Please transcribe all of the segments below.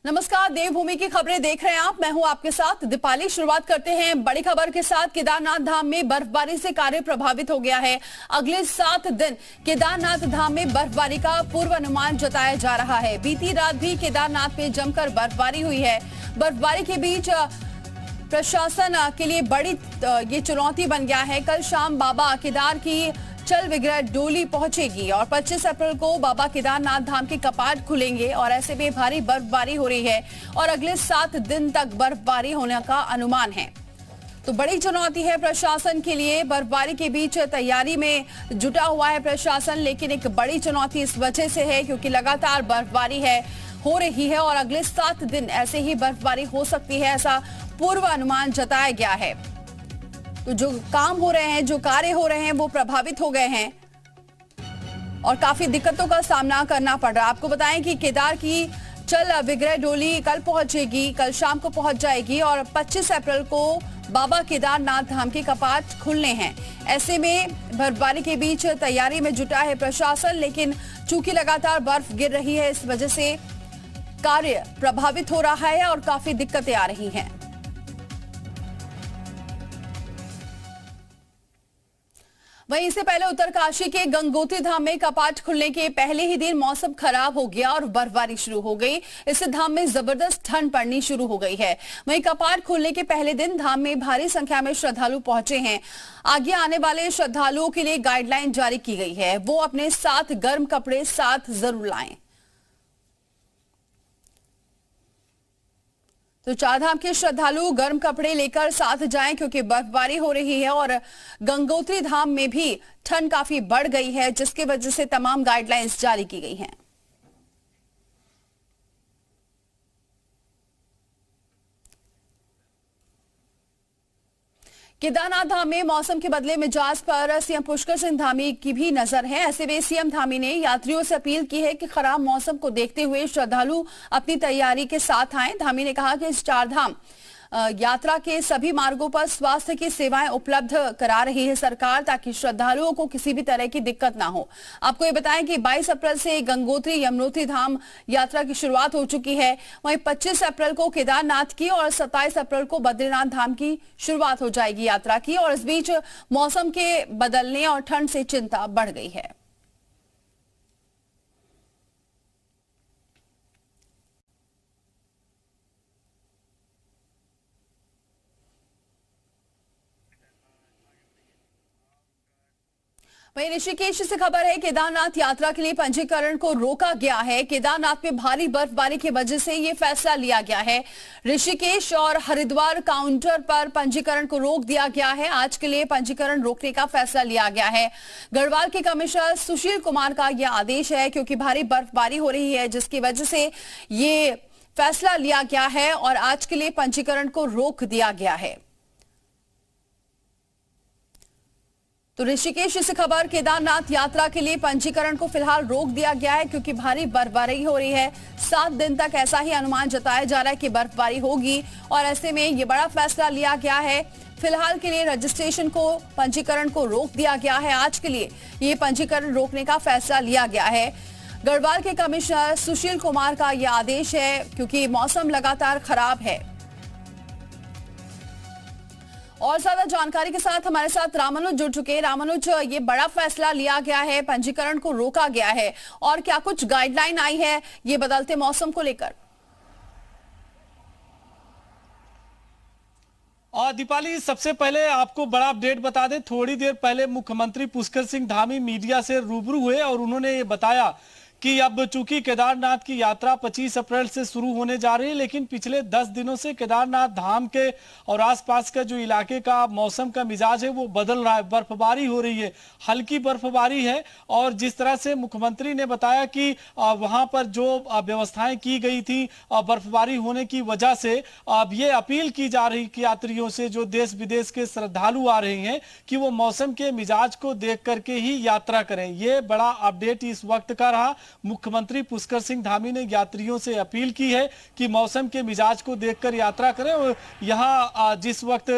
नमस्कार, देवभूमि की खबरें देख रहे हैं आप। मैं हूं आपके साथ दीपाली। शुरुआत करते हैं बड़ी खबर के साथ। केदारनाथ धाम में बर्फबारी से कार्य प्रभावित हो गया है। अगले 7 दिन केदारनाथ धाम में बर्फबारी का पूर्वानुमान जताया जा रहा है। बीती रात भी केदारनाथ में जमकर बर्फबारी हुई है। बर्फबारी के बीच प्रशासन के लिए बड़ी ये चुनौती बन गया है। कल शाम बाबा केदार की चल विग्रह डोली पहुंचेगी और 25 अप्रैल को बाबा केदारनाथ धाम के कपाट खुलेंगे और ऐसे में भारी बर्फबारी हो रही है और अगले 7 दिन तक बर्फबारी होने का अनुमान है। तो बड़ी चुनौती है प्रशासन के लिए। बर्फबारी के बीच तैयारी में जुटा हुआ है प्रशासन, लेकिन एक बड़ी चुनौती इस वजह से है क्योंकि लगातार बर्फबारी हो रही है और अगले 7 दिन ऐसे ही बर्फबारी हो सकती है, ऐसा पूर्वानुमान जताया गया है। तो जो काम हो रहे हैं, जो कार्य हो रहे हैं, वो प्रभावित हो गए हैं और काफी दिक्कतों का सामना करना पड़ रहा है। आपको बताएं कि केदार की चल विग्रह डोली कल पहुंचेगी, कल शाम को पहुंच जाएगी और 25 अप्रैल को बाबा केदारनाथ धाम के कपाट खुलने हैं। ऐसे में बर्फबारी के बीच तैयारी में जुटा है प्रशासन, लेकिन चूंकि लगातार बर्फ गिर रही है, इस वजह से कार्य प्रभावित हो रहा है और काफी दिक्कतें आ रही हैं। वहीं इससे पहले उत्तरकाशी के गंगोत्री धाम में कपाट खुलने के पहले ही दिन मौसम खराब हो गया और बर्फबारी शुरू हो गई। इससे धाम में जबरदस्त ठंड पड़नी शुरू हो गई है। वहीं कपाट खुलने के पहले दिन धाम में भारी संख्या में श्रद्धालु पहुंचे हैं। आगे आने वाले श्रद्धालुओं के लिए गाइडलाइन जारी की गई है, वो अपने साथ गर्म कपड़े साथ जरूर लाएं। तो चारधाम के श्रद्धालु गर्म कपड़े लेकर साथ जाएं क्योंकि बर्फबारी हो रही है और गंगोत्री धाम में भी ठंड काफी बढ़ गई है, जिसकी वजह से तमाम गाइडलाइंस जारी की गई हैं। केदारनाथ धाम में मौसम के बदले मिजाज पर सीएम पुष्कर सिंह धामी की भी नजर है। ऐसे में सीएम धामी ने यात्रियों से अपील की है कि खराब मौसम को देखते हुए श्रद्धालु अपनी तैयारी के साथ आएं। धामी ने कहा कि इस चारधाम यात्रा के सभी मार्गों पर स्वास्थ्य की सेवाएं उपलब्ध करा रही है सरकार, ताकि श्रद्धालुओं को किसी भी तरह की दिक्कत ना हो। आपको ये बताएं कि 22 अप्रैल से गंगोत्री यमुनोत्री धाम यात्रा की शुरुआत हो चुकी है। वहीं 25 अप्रैल को केदारनाथ की और 27 अप्रैल को बद्रीनाथ धाम की शुरुआत हो जाएगी यात्रा की। और इस बीच मौसम के बदलने और ठंड से चिंता बढ़ गई है। वहीं ऋषिकेश से खबर है, केदारनाथ यात्रा के लिए पंजीकरण को रोका गया है। केदारनाथ में भारी बर्फबारी की वजह से ये फैसला लिया गया है। ऋषिकेश और हरिद्वार काउंटर पर पंजीकरण को रोक दिया गया है। आज के लिए पंजीकरण रोकने का फैसला लिया गया है। गढ़वाल के कमिश्नर सुशील कुमार का यह आदेश है क्योंकि भारी बर्फबारी हो रही है, जिसकी वजह से ये फैसला लिया गया है और आज के लिए पंजीकरण को रोक दिया गया है। तो ऋषिकेश से खबर, केदारनाथ यात्रा के लिए पंजीकरण को फिलहाल रोक दिया गया है क्योंकि भारी बर्फबारी हो रही है। 7 दिन तक ऐसा ही अनुमान जताया जा रहा है कि बर्फबारी होगी और ऐसे में ये बड़ा फैसला लिया गया है। फिलहाल के लिए रजिस्ट्रेशन को, पंजीकरण को रोक दिया गया है। आज के लिए ये पंजीकरण रोकने का फैसला लिया गया है। गढ़वाल के कमिश्नर सुशील कुमार का यह आदेश है क्योंकि मौसम लगातार खराब है। और ज्यादा जानकारी के साथ हमारे साथ रामानुज जुड़ चुके हैं। रामानुज, ये बड़ा फैसला लिया गया है, पंजीकरण को रोका गया है और क्या कुछ गाइडलाइन आई है ये बदलते मौसम को लेकर? और दीपाली, सबसे पहले आपको बड़ा अपडेट बता दें। थोड़ी देर पहले मुख्यमंत्री पुष्कर सिंह धामी मीडिया से रूबरू हुए और उन्होंने ये बताया कि अब चूंकि केदारनाथ की यात्रा 25 अप्रैल से शुरू होने जा रही है, लेकिन पिछले 10 दिनों से केदारनाथ धाम के और आसपास का जो इलाके का मौसम का मिजाज है वो बदल रहा है। बर्फबारी हो रही है, हल्की बर्फबारी है और जिस तरह से मुख्यमंत्री ने बताया कि वहां पर जो व्यवस्थाएं की गई थी बर्फबारी होने की वजह से, अब ये अपील की जा रही कि यात्रियों से, जो देश विदेश के श्रद्धालु आ रहे हैं, कि वो मौसम के मिजाज को देख करके ही यात्रा करें। ये बड़ा अपडेट इस वक्त का रहा। मुख्यमंत्री पुष्कर सिंह धामी ने यात्रियों से अपील की है कि मौसम के मिजाज को देखकर यात्रा करें। और यहाँ जिस वक्त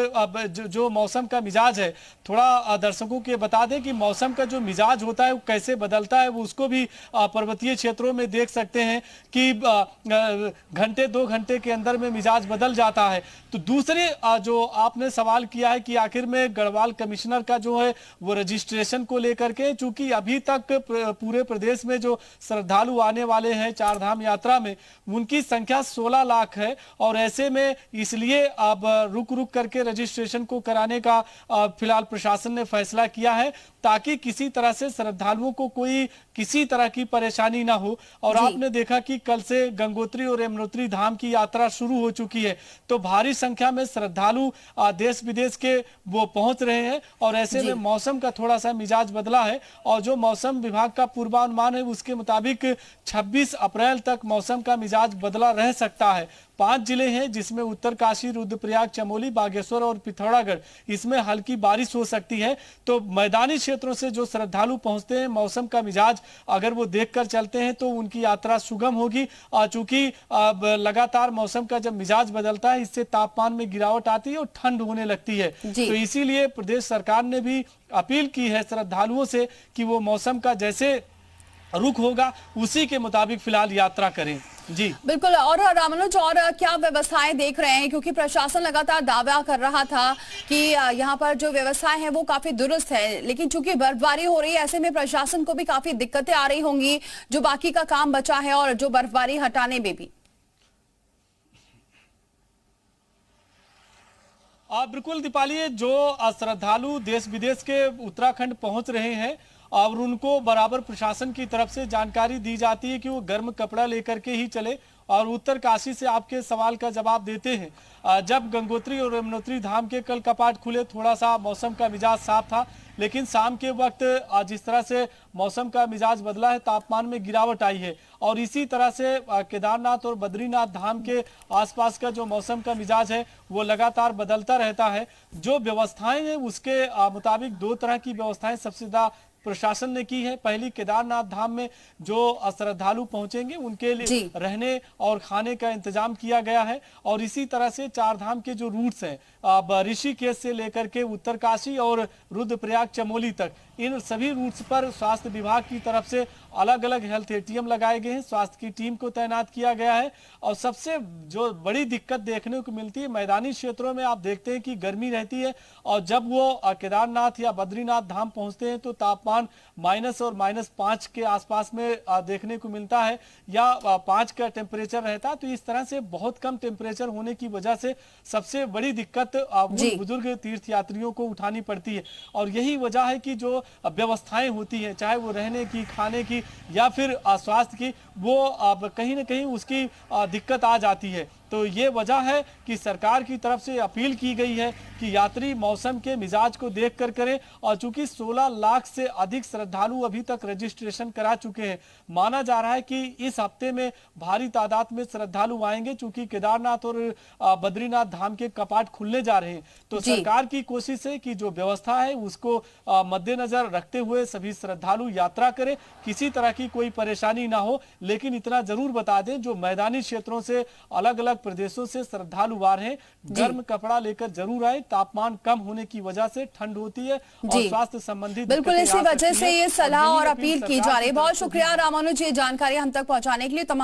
जो मौसम का मिजाज है, थोड़ा दर्शकों के बता दें कि मौसम का जो मिजाज होता है वो कैसे बदलता है, वो उसको भी पर्वतीय क्षेत्रों में देख सकते हैं कि घंटे 2 घंटे के अंदर में मिजाज बदल जाता है। तो दूसरी जो आपने सवाल किया है कि आखिर में गढ़वाल कमिश्नर का जो है वो रजिस्ट्रेशन को लेकर के, चूंकि अभी तक पूरे प्रदेश में जो श्रद्धालु आने वाले हैं चार धाम यात्रा में, उनकी संख्या 16 लाख है। और ऐसे में इसलिए अब रुक रुक करके रजिस्ट्रेशन को कराने का फिलहाल प्रशासन ने फैसला किया है, ताकि किसी तरह से श्रद्धालुओं को कोई किसी तरह की परेशानी ना हो। और आपने देखा कि कल से गंगोत्री और यमुनोत्री धाम की यात्रा शुरू हो चुकी है, तो भारी संख्या में श्रद्धालु देश विदेश के वो पहुंच रहे हैं। और ऐसे में मौसम का थोड़ा सा मिजाज बदला है, और जो मौसम विभाग का पूर्वानुमान है उसके मुताबिक 26 अप्रैल तक मौसम का मिजाज बदला रह सकता है। 5 जिले हैं जिसमें उत्तरकाशी, रुद्रप्रयाग, चमोली, बागेश्वर और पिथौरागढ़, इसमें हल्की बारिश हो सकती है। तो मैदानी क्षेत्रों से जो श्रद्धालु पहुंचते हैं, मौसम का मिजाज अगर वो देखकर चलते हैं तो उनकी यात्रा सुगम होगी। चूंकि लगातार मौसम का जब मिजाज बदलता है, इससे तापमान में गिरावट आती है और ठंड होने लगती है। तो इसीलिए प्रदेश सरकार ने भी अपील की है श्रद्धालुओं से कि वो मौसम का जैसे रुख होगा उसी के मुताबिक फिलहाल यात्रा करें। जी बिल्कुल। और रामानुज, और क्या व्यवस्थाएं देख रहे हैं, क्योंकि प्रशासन लगातार दावा कर रहा था कि यहाँ पर जो व्यवस्थाएं हैं वो काफी दुरुस्त है, लेकिन चूंकि बर्फबारी हो रही है, ऐसे में प्रशासन को भी काफी दिक्कतें आ रही होंगी जो बाकी का काम बचा है और जो बर्फबारी हटाने में भी। बिल्कुल दीपाली, जो श्रद्धालु देश विदेश के उत्तराखंड पहुंच रहे हैं और उनको बराबर प्रशासन की तरफ से जानकारी दी जाती है कि वो गर्म कपड़ा लेकर के ही चले। और उत्तरकाशी से आपके सवाल का जवाब देते हैं, जब गंगोत्री और यमुनोत्री धाम के कल कपाट खुले, थोड़ा सा मौसम का मिजाज साफ था, लेकिन शाम के वक्त जिस तरह से मौसम का मिजाज बदला है, तापमान में गिरावट आई है। और इसी तरह से केदारनाथ और बद्रीनाथ धाम के आसपास का जो मौसम का मिजाज है वो लगातार बदलता रहता है। जो व्यवस्थाएं हैं उसके मुताबिक 2 तरह की व्यवस्थाएं सबसे ज्यादा प्रशासन ने की है। पहली, केदारनाथ धाम में जो श्रद्धालु पहुंचेंगे उनके लिए रहने और खाने का इंतजाम किया गया है। और इसी तरह से चार धाम के जो रूट्स हैं, ऋषिकेश से लेकर के उत्तरकाशी और रुद्रप्रयाग, चमोली तक, इन सभी रूट्स पर स्वास्थ्य विभाग की तरफ से अलग अलग हेल्थ एटीएम लगाए गए हैं, स्वास्थ्य की टीम को तैनात किया गया है। और सबसे जो बड़ी दिक्कत देखने को मिलती है, मैदानी क्षेत्रों में आप देखते हैं कि गर्मी रहती है, और जब वो केदारनाथ या बद्रीनाथ धाम पहुंचते हैं तो तापमान माइनस और -5 के आसपास में देखने को मिलता है, या 5 का टेम्परेचर रहता है। तो इस तरह से बहुत कम टेम्परेचर होने की वजह से सबसे बड़ी दिक्कत बुजुर्ग तीर्थ यात्रियों को उठानी पड़ती है। और यही वजह है कि जो व्यवस्थाएं होती हैं, चाहे वो रहने की, खाने की या फिर स्वास्थ्य की, वो कहीं ना कहीं उसकी दिक्कत आ जाती है। तो ये वजह है कि सरकार की तरफ से अपील की गई है कि यात्री मौसम के मिजाज को देख कर करें। और चूंकि 16 लाख से अधिक श्रद्धालु अभी तक रजिस्ट्रेशन करा चुके हैं, माना जा रहा है कि इस हफ्ते में भारी तादाद में श्रद्धालु आएंगे, चूंकि केदारनाथ और बद्रीनाथ धाम के कपाट खुलने जा रहे हैं। तो सरकार की कोशिश है कि जो व्यवस्था है उसको मद्देनजर रखते हुए सभी श्रद्धालु यात्रा करें, किसी तरह की कोई परेशानी ना हो। लेकिन इतना जरूर बता दें, जो मैदानी क्षेत्रों से अलग अलग प्रदेशों से श्रद्धालु आ रहे हैं, गर्म कपड़ा लेकर जरूर आए। तापमान कम होने की वजह से ठंड होती है और स्वास्थ्य संबंधी बिल्कुल इसी वजह से ये सलाह और अपील की जा रही है। बहुत शुक्रिया रामानुज, ये जानकारी हम तक पहुंचाने के लिए।